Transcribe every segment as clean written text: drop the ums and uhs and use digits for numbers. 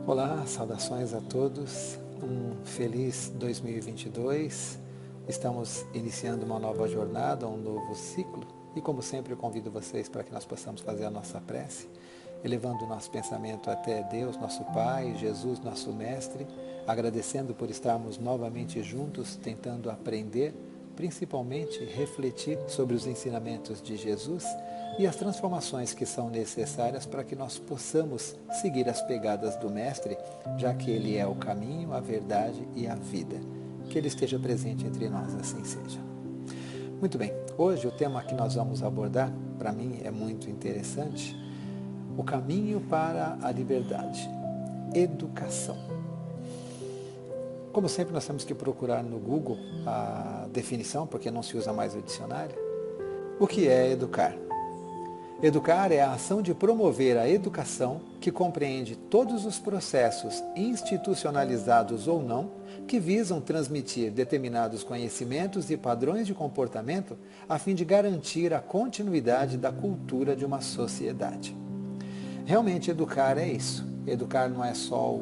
Olá, saudações a todos, um feliz 2022, estamos iniciando uma nova jornada, um novo ciclo e como sempre eu convido vocês para que nós possamos fazer a nossa prece, elevando o nosso pensamento até Deus, nosso Pai, Jesus, nosso Mestre, agradecendo por estarmos novamente juntos, tentando aprender, principalmente refletir sobre os ensinamentos de Jesus e as transformações que são necessárias para que nós possamos seguir as pegadas do Mestre, já que Ele é o caminho, a verdade e a vida. Que Ele esteja presente entre nós, assim seja. Muito bem, hoje o tema que nós vamos abordar, para mim é muito interessante, o caminho para a liberdade, educação. Como sempre nós temos que procurar no Google a definição, porque não se usa mais o dicionário. O que é educar? Educar é a ação de promover a educação que compreende todos os processos institucionalizados ou não que visam transmitir determinados conhecimentos e padrões de comportamento a fim de garantir a continuidade da cultura de uma sociedade. Realmente educar é isso. Educar não é só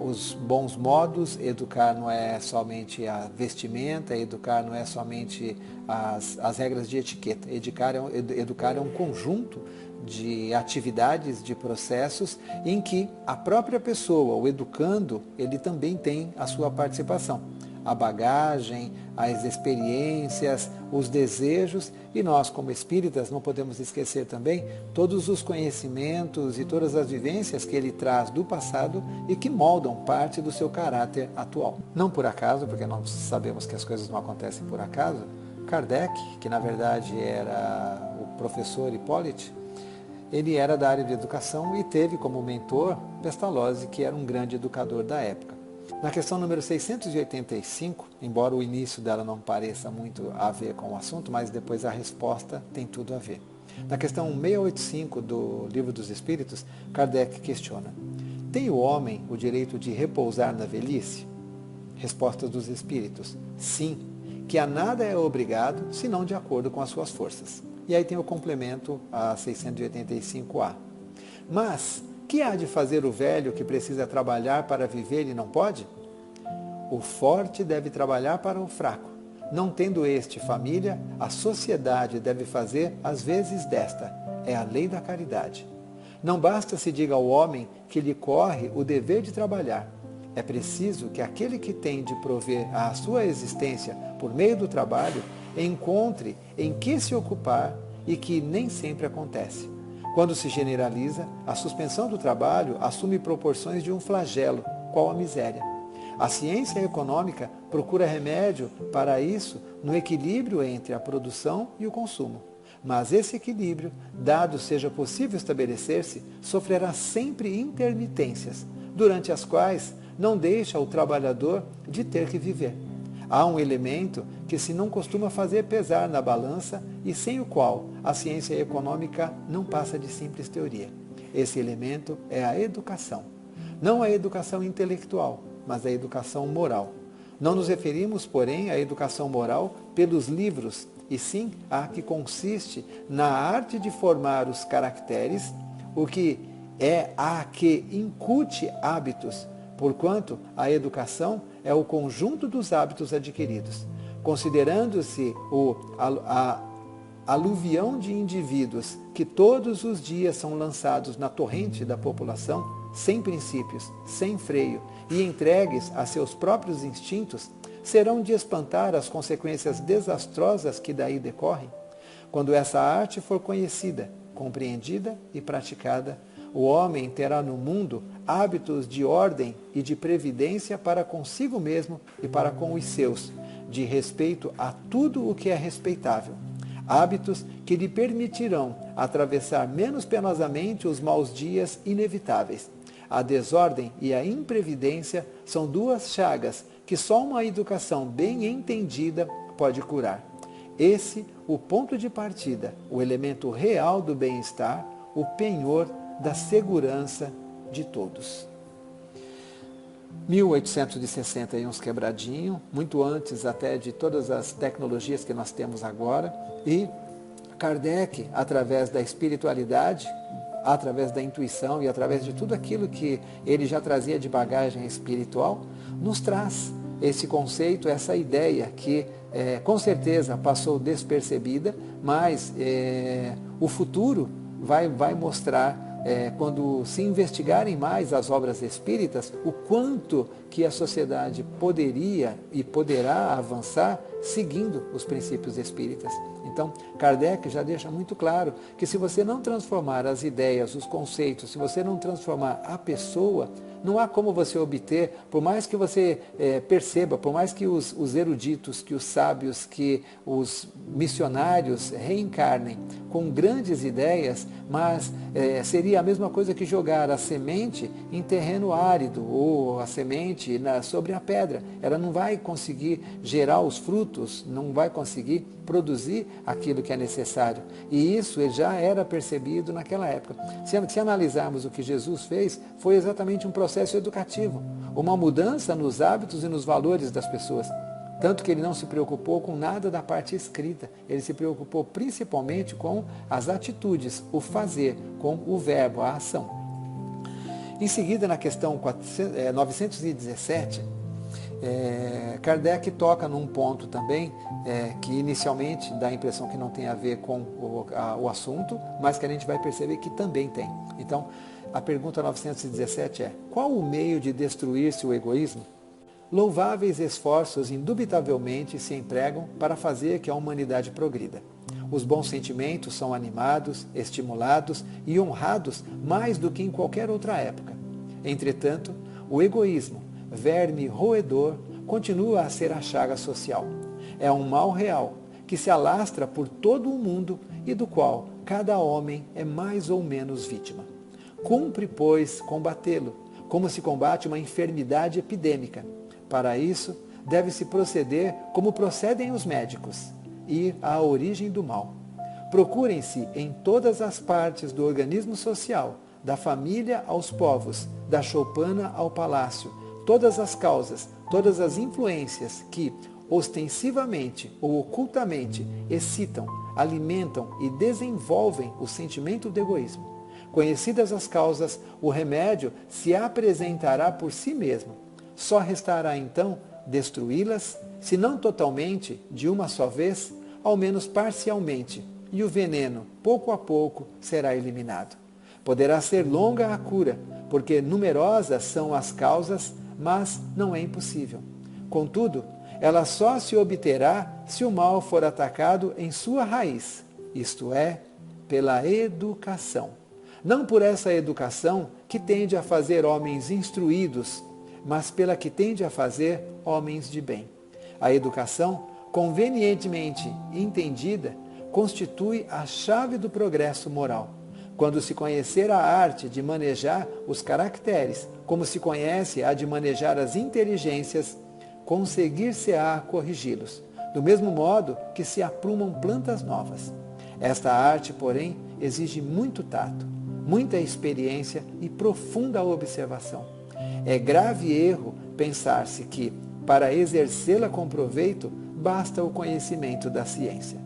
os bons modos, educar não é somente a vestimenta, educar não é somente as regras de etiqueta. Educar é um conjunto de atividades, de processos em que a própria pessoa, o educando, ele também tem a sua participação. A bagagem, as experiências, os desejos e nós como espíritas não podemos esquecer também todos os conhecimentos e todas as vivências que ele traz do passado e que moldam parte do seu caráter atual. Não por acaso, porque nós sabemos que as coisas não acontecem por acaso, Kardec, que na verdade era o professor Hipólite, ele era da área de educação e teve como mentor Pestalozzi, que era um grande educador da época. Na questão número 685, embora o início dela não pareça muito a ver com o assunto, mas depois a resposta tem tudo a ver. Na questão 685 do Livro dos Espíritos, Kardec questiona: tem o homem o direito de repousar na velhice? Resposta dos Espíritos: sim, que a nada é obrigado, senão de acordo com as suas forças. E aí tem o complemento a 685A. Mas que há de fazer o velho que precisa trabalhar para viver e não pode? O forte deve trabalhar para o fraco. Não tendo este família, a sociedade deve fazer as vezes desta. É a lei da caridade. Não basta se diga ao homem que lhe corre o dever de trabalhar. É preciso que aquele que tem de prover a sua existência por meio do trabalho encontre em que se ocupar e que nem sempre acontece. Quando se generaliza, a suspensão do trabalho assume proporções de um flagelo, qual a miséria. A ciência econômica procura remédio para isso no equilíbrio entre a produção e o consumo. Mas esse equilíbrio, dado seja possível estabelecer-se, sofrerá sempre intermitências, durante as quais não deixa o trabalhador de ter que viver. Há um elemento que se não costuma fazer pesar na balança e sem o qual a ciência econômica não passa de simples teoria. Esse elemento é a educação. Não a educação intelectual, mas a educação moral. Não nos referimos, porém, à educação moral pelos livros, e sim à que consiste na arte de formar os caracteres, o que é a que incute hábitos, porquanto a educação é o conjunto dos hábitos adquiridos. Considerando-se a aluvião de indivíduos que todos os dias são lançados na torrente da população, sem princípios, sem freio e entregues a seus próprios instintos, serão de espantar as consequências desastrosas que daí decorrem. Quando essa arte for conhecida, compreendida e praticada, o homem terá no mundo hábitos de ordem e de previdência para consigo mesmo e para com os seus, de respeito a tudo o que é respeitável. Hábitos que lhe permitirão atravessar menos penosamente os maus dias inevitáveis. A desordem e a imprevidência são duas chagas que só uma educação bem entendida pode curar. Esse, o ponto de partida, o elemento real do bem-estar, o penhor da segurança de todos. 1860 e uns quebradinho, muito antes até de todas as tecnologias que nós temos agora, e Kardec, através da espiritualidade, através da intuição e através de tudo aquilo que ele já trazia de bagagem espiritual, nos traz esse conceito, essa ideia que com certeza passou despercebida, mas o futuro vai mostrar, quando se investigarem mais as obras espíritas, o quanto que a sociedade poderia e poderá avançar seguindo os princípios espíritas. Então, Kardec já deixa muito claro que se você não transformar as ideias, os conceitos, se você não transformar a pessoa, não há como você obter, por mais que você perceba, por mais que os eruditos, que os sábios, que os missionários reencarnem com grandes ideias, mas seria a mesma coisa que jogar a semente em terreno árido ou a semente sobre a pedra. Ela não vai conseguir gerar os frutos, não vai conseguir produzir aquilo que é necessário. E isso já era percebido naquela época. Se analisarmos o que Jesus fez, foi exatamente um processo educativo, uma mudança nos hábitos e nos valores das pessoas. Tanto que ele não se preocupou com nada da parte escrita, ele se preocupou principalmente com as atitudes, o fazer, com o verbo, a ação. Em seguida, na questão 917, Kardec toca num ponto também que inicialmente dá a impressão que não tem a ver com o assunto, mas que a gente vai perceber que também tem. Então, a pergunta 917 é: qual o meio de destruir-se o egoísmo? Louváveis esforços indubitavelmente se empregam para fazer que a humanidade progrida. Os bons sentimentos são animados, estimulados e honrados mais do que em qualquer outra época. Entretanto, o egoísmo, verme roedor, continua a ser a chaga social. É um mal real que se alastra por todo o mundo e do qual cada homem é mais ou menos vítima. Cumpre, pois, combatê-lo, como se combate uma enfermidade epidêmica. Para isso, deve-se proceder como procedem os médicos, ir à origem do mal. Procurem-se em todas as partes do organismo social, da família aos povos, da choupana ao palácio, todas as causas, todas as influências que, ostensivamente ou ocultamente, excitam, alimentam e desenvolvem o sentimento do egoísmo. Conhecidas as causas, o remédio se apresentará por si mesmo. Só restará então destruí-las, se não totalmente, de uma só vez, ao menos parcialmente, e o veneno, pouco a pouco, será eliminado. Poderá ser longa a cura, porque numerosas são as causas, mas não é impossível. Contudo, ela só se obterá se o mal for atacado em sua raiz, isto é, pela educação. Não por essa educação que tende a fazer homens instruídos, mas pela que tende a fazer homens de bem. A educação, convenientemente entendida, constitui a chave do progresso moral. Quando se conhecer a arte de manejar os caracteres, como se conhece a de manejar as inteligências, conseguir-se-á corrigi-los, do mesmo modo que se aprumam plantas novas. Esta arte, porém, exige muito tato, muita experiência e profunda observação. É grave erro pensar-se que, para exercê-la com proveito, basta o conhecimento da ciência.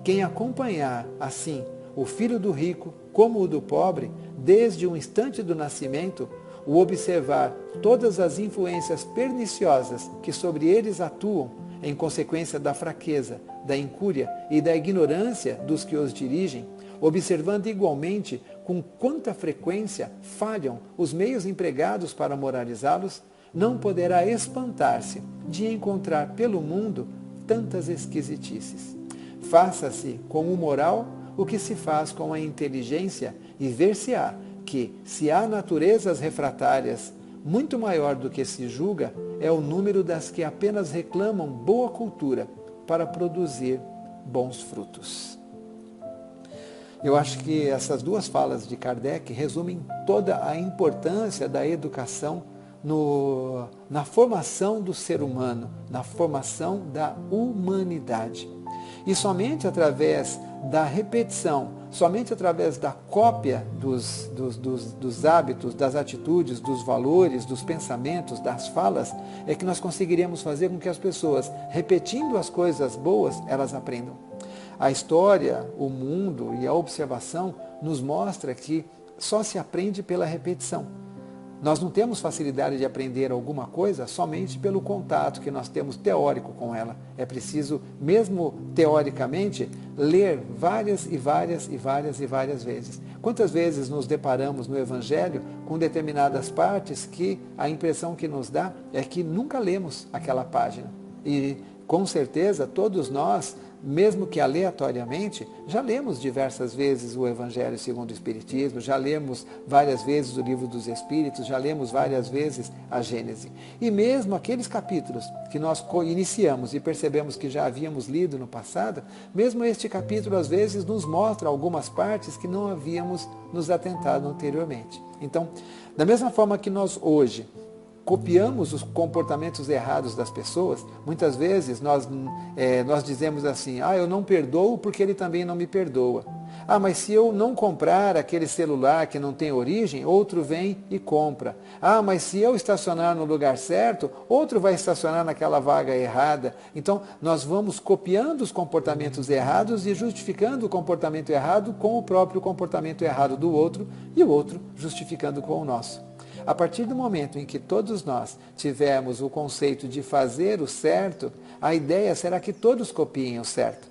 Quem acompanhar, assim, o filho do rico como o do pobre, desde o instante do nascimento, o observar todas as influências perniciosas que sobre eles atuam, em consequência da fraqueza, da incúria e da ignorância dos que os dirigem, observando igualmente com quanta frequência falham os meios empregados para moralizá-los, não poderá espantar-se de encontrar pelo mundo tantas esquisitices. Faça-se com o moral o que se faz com a inteligência e ver-se-á que, se há naturezas refratárias, muito maior do que se julga é o número das que apenas reclamam boa cultura para produzir bons frutos. Eu acho que essas duas falas de Kardec resumem toda a importância da educação na formação do ser humano, na formação da humanidade. E somente através da repetição, somente através da cópia dos hábitos, das atitudes, dos valores, dos pensamentos, das falas, é que nós conseguiríamos fazer com que as pessoas, repetindo as coisas boas, elas aprendam. A história, o mundo e a observação nos mostra que só se aprende pela repetição. Nós não temos facilidade de aprender alguma coisa somente pelo contato que nós temos teórico com ela. É preciso, mesmo teoricamente, ler várias e várias e várias e várias vezes. Quantas vezes nos deparamos no Evangelho com determinadas partes que a impressão que nos dá é que nunca lemos aquela página. E com certeza todos nós, mesmo que aleatoriamente, já lemos diversas vezes o Evangelho segundo o Espiritismo, já lemos várias vezes o Livro dos Espíritos, já lemos várias vezes a Gênese. E mesmo aqueles capítulos que nós iniciamos e percebemos que já havíamos lido no passado, mesmo este capítulo às vezes nos mostra algumas partes que não havíamos nos atentado anteriormente. Então, da mesma forma que nós hoje copiamos os comportamentos errados das pessoas, muitas vezes nós dizemos assim, eu não perdoo porque ele também não me perdoa. Mas se eu não comprar aquele celular que não tem origem, outro vem e compra. Mas se eu estacionar no lugar certo, outro vai estacionar naquela vaga errada. Então, nós vamos copiando os comportamentos errados e justificando o comportamento errado com o próprio comportamento errado do outro e o outro justificando com o nosso. A partir do momento em que todos nós tivermos o conceito de fazer o certo, a ideia será que todos copiem o certo.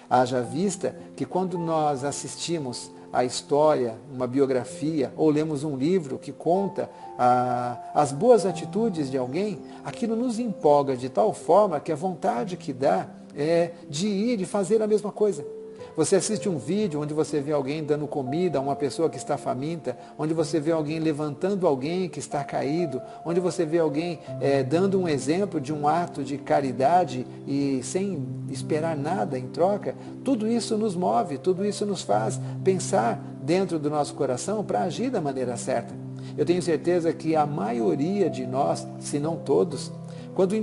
Haja vista que quando nós assistimos a história, uma biografia, ou lemos um livro que conta as boas atitudes de alguém, aquilo nos empolga de tal forma que a vontade que dá é de ir e fazer a mesma coisa. Você assiste um vídeo onde você vê alguém dando comida a uma pessoa que está faminta, onde você vê alguém levantando alguém que está caído, onde você vê alguém dando um exemplo de um ato de caridade e sem esperar nada em troca. Tudo isso nos move, tudo isso nos faz pensar dentro do nosso coração para agir da maneira certa. Eu tenho certeza que a maioria de nós, se não todos, quando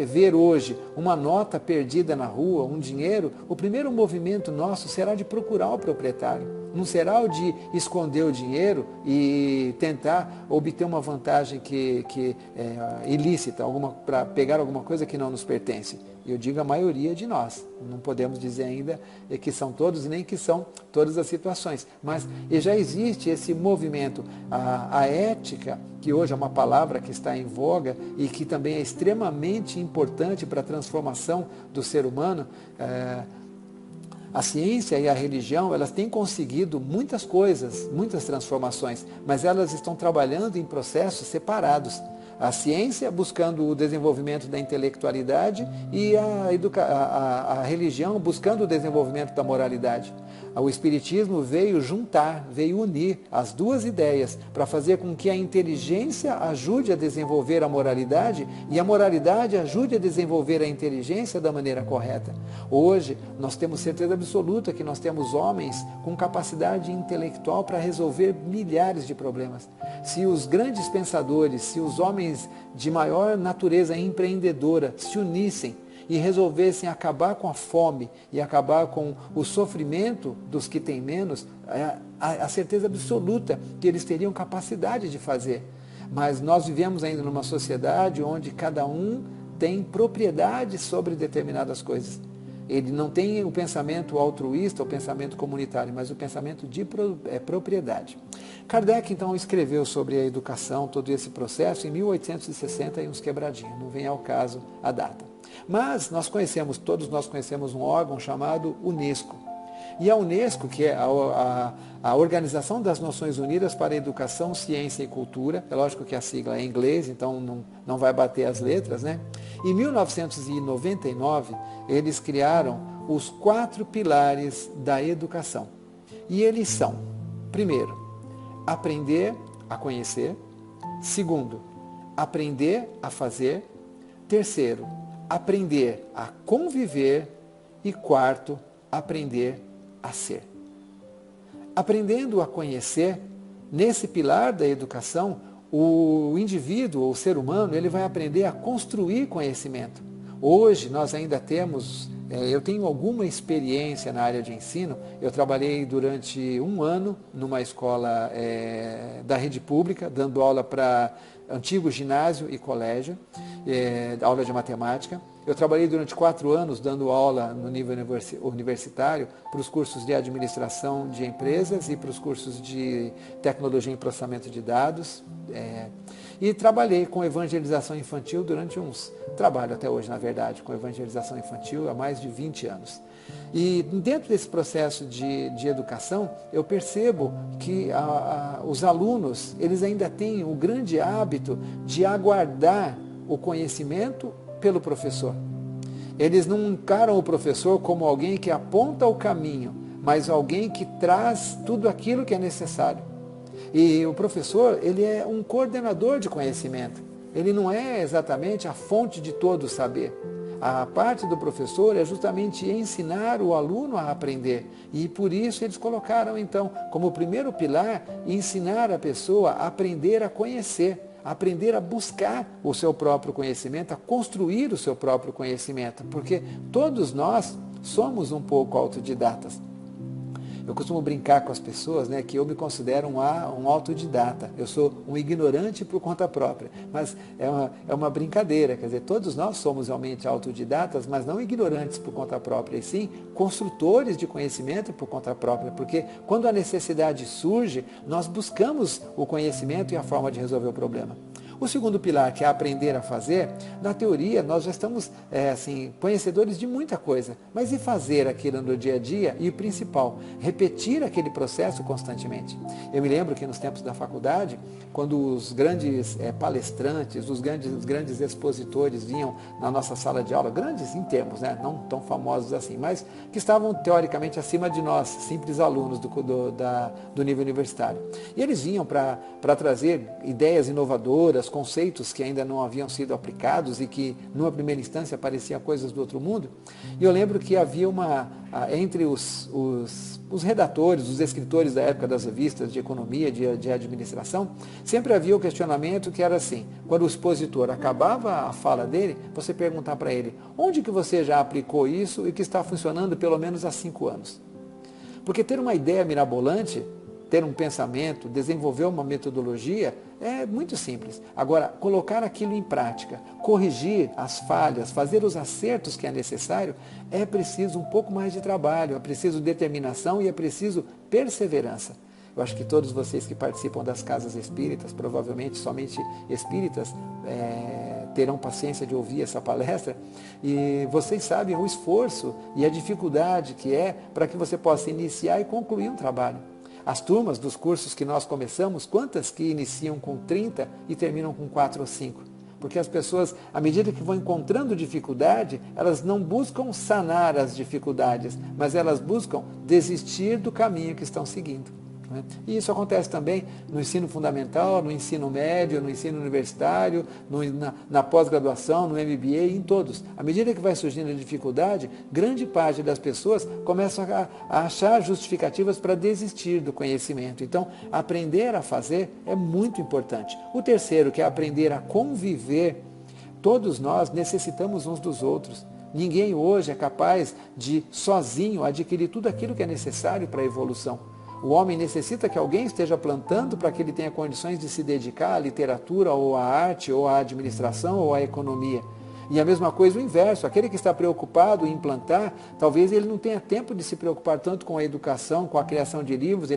ver hoje uma nota perdida na rua, um dinheiro, o primeiro movimento nosso será de procurar o proprietário. Não será o de esconder o dinheiro e tentar obter uma vantagem que é ilícita, para pegar alguma coisa que não nos pertence. Eu digo a maioria de nós. Não podemos dizer ainda que são todos e nem que são todas as situações. Mas já existe esse movimento. A ética, que hoje é uma palavra que está em voga e que também é extremamente importante para a transformação do ser humano, a ciência e a religião, elas têm conseguido muitas coisas, muitas transformações, mas elas estão trabalhando em processos separados. A ciência buscando o desenvolvimento da intelectualidade e a religião buscando o desenvolvimento da moralidade. O Espiritismo veio juntar, veio unir as duas ideias para fazer com que a inteligência ajude a desenvolver a moralidade e a moralidade ajude a desenvolver a inteligência da maneira correta. Hoje, nós temos certeza absoluta que nós temos homens com capacidade intelectual para resolver milhares de problemas. Se os grandes pensadores, se os homens de maior natureza empreendedora se unissem e resolvessem acabar com a fome e acabar com o sofrimento dos que têm menos, a certeza absoluta que eles teriam capacidade de fazer. Mas nós vivemos ainda numa sociedade onde cada um tem propriedade sobre determinadas coisas. Ele não tem o pensamento altruísta, o pensamento comunitário, mas o pensamento de propriedade. Kardec, então, escreveu sobre a educação, todo esse processo, em 1860 e uns quebradinhos, não vem ao caso a data. Mas todos nós conhecemos um órgão chamado Unesco. E a Unesco, que é a Organização das Nações Unidas para a Educação, Ciência e Cultura, é lógico que a sigla é em inglês, então não vai bater as letras, né? Em 1999, eles criaram os 4 pilares da educação. E eles são, primeiro, aprender a conhecer. Segundo, aprender a fazer. Terceiro, aprender a conviver. E quarto, aprender a ser. Aprendendo a conhecer, nesse pilar da educação, o indivíduo, o ser humano, ele vai aprender a construir conhecimento. Hoje nós ainda temos, eu tenho alguma experiência na área de ensino, eu trabalhei durante 1 ano numa escola da rede pública, dando aula para antigo ginásio e colégio, aula de matemática. Eu trabalhei durante 4 anos dando aula no nível universitário para os cursos de administração de empresas e para os cursos de tecnologia em processamento de dados. E trabalhei com evangelização infantil trabalho até hoje, na verdade, com evangelização infantil há mais de 20 anos. E dentro desse processo de educação, eu percebo que os alunos, eles ainda têm o grande hábito de aguardar o conhecimento pelo professor. Eles não encaram o professor como alguém que aponta o caminho, mas alguém que traz tudo aquilo que é necessário. E o professor, ele é um coordenador de conhecimento. Ele não é exatamente a fonte de todo o saber. A parte do professor é justamente ensinar o aluno a aprender. E por isso eles colocaram, então, como primeiro pilar, ensinar a pessoa a aprender a conhecer, a aprender a buscar o seu próprio conhecimento, a construir o seu próprio conhecimento. Porque todos nós somos um pouco autodidatas. Eu costumo brincar com as pessoas, né, que eu me considero um autodidata. Eu sou um ignorante por conta própria. Mas é uma brincadeira, quer dizer, todos nós somos realmente autodidatas, mas não ignorantes por conta própria, e sim construtores de conhecimento por conta própria. Porque quando a necessidade surge, nós buscamos o conhecimento e a forma de resolver o problema. O segundo pilar, que é aprender a fazer, na teoria nós já estamos conhecedores de muita coisa, mas e fazer aquilo no dia a dia? E o principal, repetir aquele processo constantemente. Eu me lembro que nos tempos da faculdade, quando os grandes palestrantes, os grandes expositores vinham na nossa sala de aula, grandes em termos, né? Não tão famosos assim, mas que estavam teoricamente acima de nós, simples alunos do nível universitário. E eles vinham para trazer ideias inovadoras, conceitos que ainda não haviam sido aplicados e que, numa primeira instância, pareciam coisas do outro mundo. E eu lembro que havia entre os redatores, os escritores da época das revistas de economia, de administração, sempre havia o questionamento que era assim: quando o expositor acabava a fala dele, você perguntar para ele, onde que você já aplicou isso e que está funcionando pelo menos há 5 anos? Porque ter uma ideia mirabolante, ter um pensamento, desenvolver uma metodologia, é muito simples. Agora, colocar aquilo em prática, corrigir as falhas, fazer os acertos que é necessário, é preciso um pouco mais de trabalho, é preciso determinação e é preciso perseverança. Eu acho que todos vocês que participam das casas espíritas, provavelmente somente espíritas, terão paciência de ouvir essa palestra, e vocês sabem o esforço e a dificuldade que é para que você possa iniciar e concluir um trabalho. As turmas dos cursos que nós começamos, quantas que iniciam com 30 e terminam com 4 ou 5? Porque as pessoas, à medida que vão encontrando dificuldade, elas não buscam sanar as dificuldades, mas elas buscam desistir do caminho que estão seguindo. E isso acontece também no ensino fundamental, no ensino médio, no ensino universitário, na pós-graduação, no MBA, em todos. À medida que vai surgindo a dificuldade, grande parte das pessoas começam a achar justificativas para desistir do conhecimento. Então, aprender a fazer é muito importante. O terceiro, que é aprender a conviver, todos nós necessitamos uns dos outros. Ninguém hoje é capaz de, sozinho, adquirir tudo aquilo que é necessário para a evolução. O homem necessita que alguém esteja plantando para que ele tenha condições de se dedicar à literatura, ou à arte, ou à administração, ou à economia. E a mesma coisa o inverso, aquele que está preocupado em plantar, talvez ele não tenha tempo de se preocupar tanto com a educação, com a criação de livros,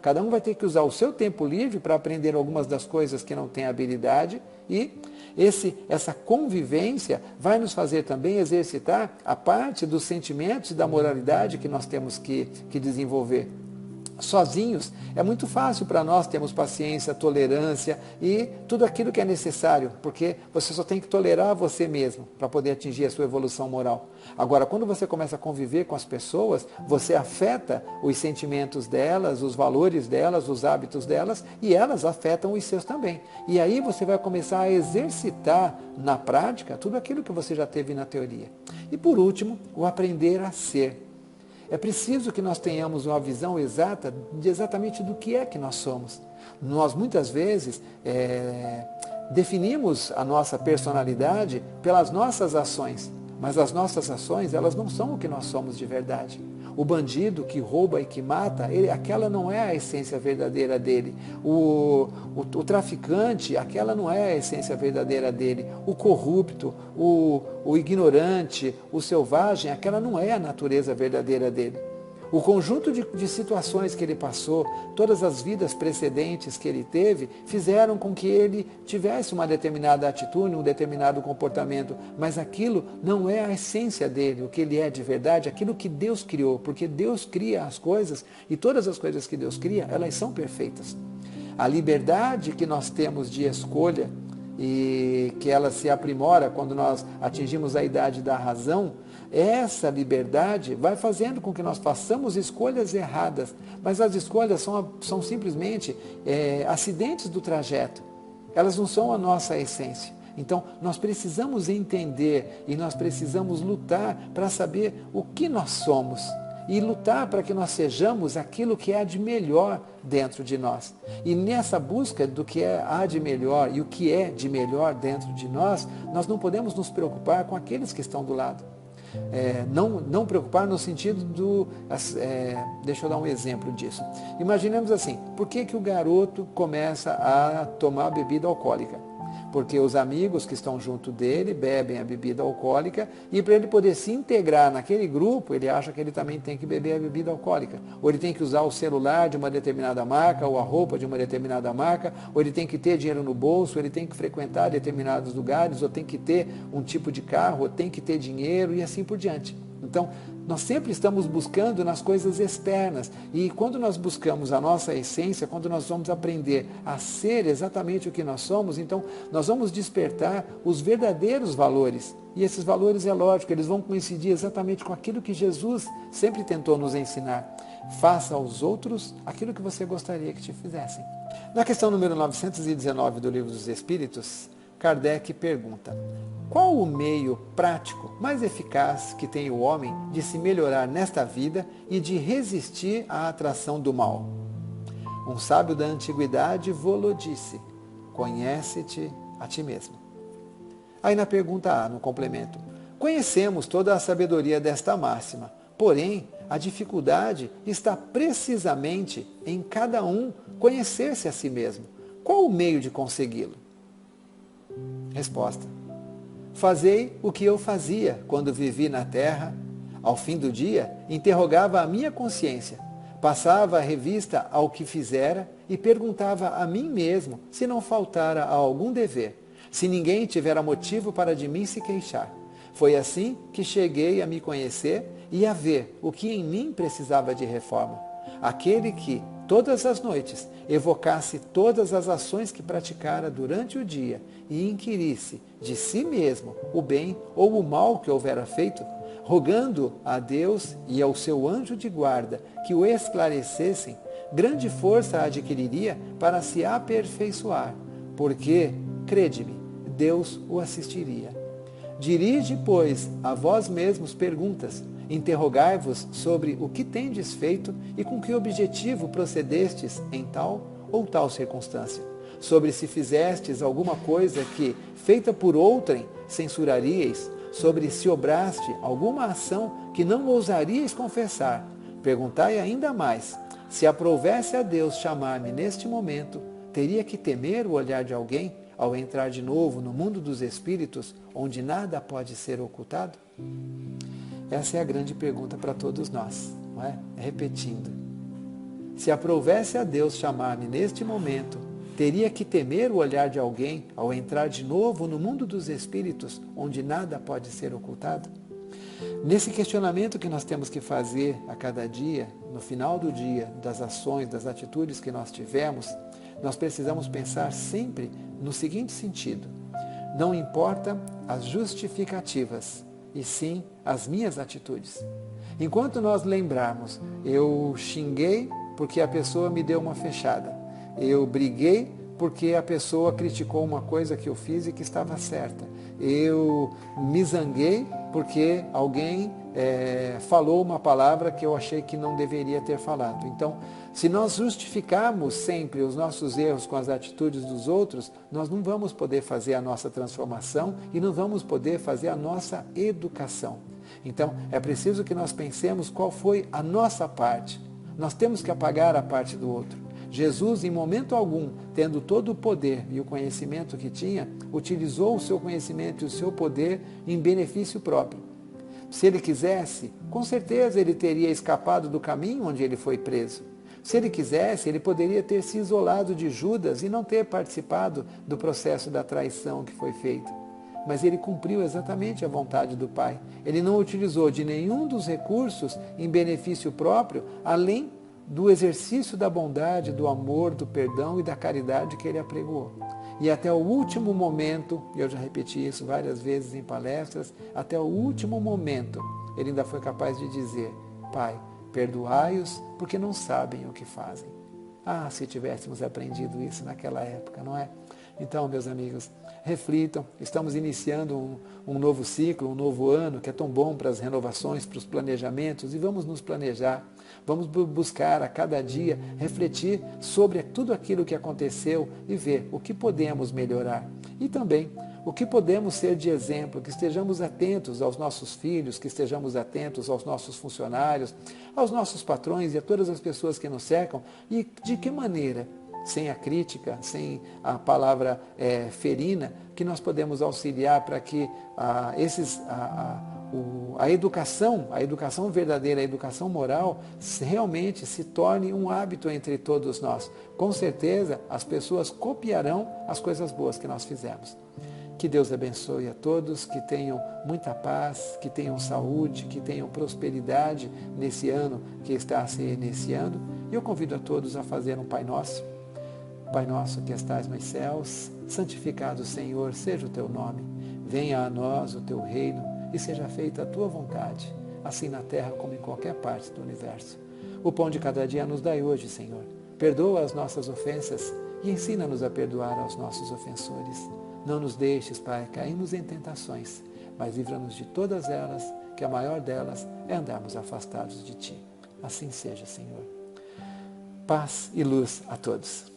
cada um vai ter que usar o seu tempo livre para aprender algumas das coisas que não tem habilidade, e essa convivência vai nos fazer também exercitar a parte dos sentimentos e da moralidade que nós temos que desenvolver. Sozinhos é muito fácil para nós termos paciência, tolerância e tudo aquilo que é necessário, porque você só tem que tolerar você mesmo para poder atingir a sua evolução moral. Agora, quando você começa a conviver com as pessoas, você afeta os sentimentos delas, os valores delas, os hábitos delas, e elas afetam os seus também. E aí você vai começar a exercitar na prática tudo aquilo que você já teve na teoria. E por último, o aprender a ser. É preciso que nós tenhamos uma visão exata de exatamente do que é que nós somos. Nós muitas vezes definimos a nossa personalidade pelas nossas ações. mas as nossas ações, elas não são o que nós somos de verdade. O bandido que rouba e que mata, aquela não é a essência verdadeira dele. O traficante, aquela não é a essência verdadeira dele. O corrupto, o ignorante, o selvagem, aquela não é a natureza verdadeira dele. O conjunto de situações que ele passou, todas as vidas precedentes que ele teve, fizeram com que ele tivesse uma determinada atitude, um determinado comportamento, mas aquilo não é a essência dele, o que ele é de verdade, aquilo que Deus criou, porque Deus cria as coisas e todas as coisas que Deus cria, elas são perfeitas. A liberdade que nós temos de escolha e que ela se aprimora quando nós atingimos a idade da razão, essa liberdade vai fazendo com que nós façamos escolhas erradas, mas as escolhas são simplesmente acidentes do trajeto, elas não são a nossa essência. Então nós precisamos entender e nós precisamos lutar para saber o que nós somos e lutar para que nós sejamos aquilo que há de melhor dentro de nós. E nessa busca do que há de melhor e o que é de melhor dentro de nós, nós não podemos nos preocupar com aqueles que estão do lado. Não preocupar no sentido deixa eu dar um exemplo disso. Imaginemos assim, por que o garoto começa a tomar bebida alcoólica? Porque os amigos que estão junto dele bebem a bebida alcoólica e para ele poder se integrar naquele grupo, ele acha que ele também tem que beber a bebida alcoólica. Ou ele tem que usar o celular de uma determinada marca, ou a roupa de uma determinada marca, ou ele tem que ter dinheiro no bolso, ou ele tem que frequentar determinados lugares, ou tem que ter um tipo de carro, ou tem que ter dinheiro e assim por diante. Então, nós sempre estamos buscando nas coisas externas e quando nós buscamos a nossa essência, quando nós vamos aprender a ser exatamente o que nós somos, então nós vamos despertar os verdadeiros valores. E esses valores, é lógico, eles vão coincidir exatamente com aquilo que Jesus sempre tentou nos ensinar. Faça aos outros aquilo que você gostaria que te fizessem. Na questão número 919 do Livro dos Espíritos, Kardec pergunta: qual o meio prático mais eficaz que tem o homem de se melhorar nesta vida e de resistir à atração do mal? Um sábio da antiguidade vô-lo disse: conhece-te a ti mesmo. Aí na pergunta A, no complemento: conhecemos toda a sabedoria desta máxima, porém a dificuldade está precisamente em cada um conhecer-se a si mesmo. Qual o meio de consegui-lo? Resposta: fazei o que eu fazia quando vivi na terra. Ao fim do dia, interrogava a minha consciência, passava a revista ao que fizera e perguntava a mim mesmo se não faltara a algum dever, se ninguém tivera motivo para de mim se queixar. Foi assim que cheguei a me conhecer e a ver o que em mim precisava de reforma. Aquele que, todas as noites, evocasse todas as ações que praticara durante o dia e inquirisse de si mesmo o bem ou o mal que houvera feito, rogando a Deus e ao seu anjo de guarda que o esclarecessem, grande força adquiriria para se aperfeiçoar, porque, crede-me, Deus o assistiria. Dirige, pois, a vós mesmos perguntas, interrogai-vos sobre o que tendes feito e com que objetivo procedestes em tal ou tal circunstância, sobre se fizestes alguma coisa que, feita por outrem, censuraríeis, sobre se obraste alguma ação que não ousaríeis confessar. Perguntai ainda mais: se aprovesse a Deus chamar-me neste momento, teria que temer o olhar de alguém ao entrar de novo no mundo dos espíritos, onde nada pode ser ocultado? Essa é a grande pergunta para todos nós, não é? Repetindo: se aprovesse a Deus chamar-me neste momento, teria que temer o olhar de alguém ao entrar de novo no mundo dos espíritos, onde nada pode ser ocultado? Nesse questionamento que nós temos que fazer a cada dia, no final do dia, das ações, das atitudes que nós tivemos, nós precisamos pensar sempre no seguinte sentido: não importa as justificativas, e sim as minhas atitudes. Enquanto nós lembrarmos, eu xinguei porque a pessoa me deu uma fechada, eu briguei porque a pessoa criticou uma coisa que eu fiz e que estava certa, eu me zanguei porque alguém falou uma palavra que eu achei que não deveria ter falado. Então, se nós justificarmos sempre os nossos erros com as atitudes dos outros, nós não vamos poder fazer a nossa transformação e não vamos poder fazer a nossa educação. Então, é preciso que nós pensemos qual foi a nossa parte. Nós temos que apagar a parte do outro. Jesus, em momento algum, tendo todo o poder e o conhecimento que tinha, utilizou o seu conhecimento e o seu poder em benefício próprio. Se ele quisesse, com certeza ele teria escapado do caminho onde ele foi preso. Se ele quisesse, ele poderia ter se isolado de Judas e não ter participado do processo da traição que foi feito. Mas ele cumpriu exatamente a vontade do Pai. Ele não utilizou de nenhum dos recursos em benefício próprio, além do exercício da bondade, do amor, do perdão e da caridade que ele apregoou. E até o último momento, e eu já repeti isso várias vezes em palestras, até o último momento, ele ainda foi capaz de dizer: Pai, perdoai-os porque não sabem o que fazem. Ah, se tivéssemos aprendido isso naquela época, não é? Então, meus amigos, reflitam, estamos iniciando um novo ciclo, um novo ano, que é tão bom para as renovações, para os planejamentos, e vamos nos planejar, vamos buscar a cada dia refletir sobre tudo aquilo que aconteceu e ver o que podemos melhorar. E também o que podemos ser de exemplo, que estejamos atentos aos nossos filhos, que estejamos atentos aos nossos funcionários, aos nossos patrões e a todas as pessoas que nos cercam, e de que maneira, sem a crítica, sem a palavra ferina, que nós podemos auxiliar para que a educação verdadeira, a educação moral, realmente se torne um hábito entre todos nós. Com certeza, as pessoas copiarão as coisas boas que nós fizemos. Que Deus abençoe a todos, que tenham muita paz, que tenham saúde, que tenham prosperidade nesse ano que está se iniciando. E eu convido a todos a fazer um Pai Nosso. Pai nosso que estais nos céus, santificado, Senhor, seja o teu nome. Venha a nós o teu reino e seja feita a tua vontade, assim na terra como em qualquer parte do universo. O pão de cada dia nos dai hoje, Senhor. Perdoa as nossas ofensas e ensina-nos a perdoar aos nossos ofensores. Não nos deixes, Pai, cairmos em tentações, mas livra-nos de todas elas, que a maior delas é andarmos afastados de Ti. Assim seja, Senhor. Paz e luz a todos.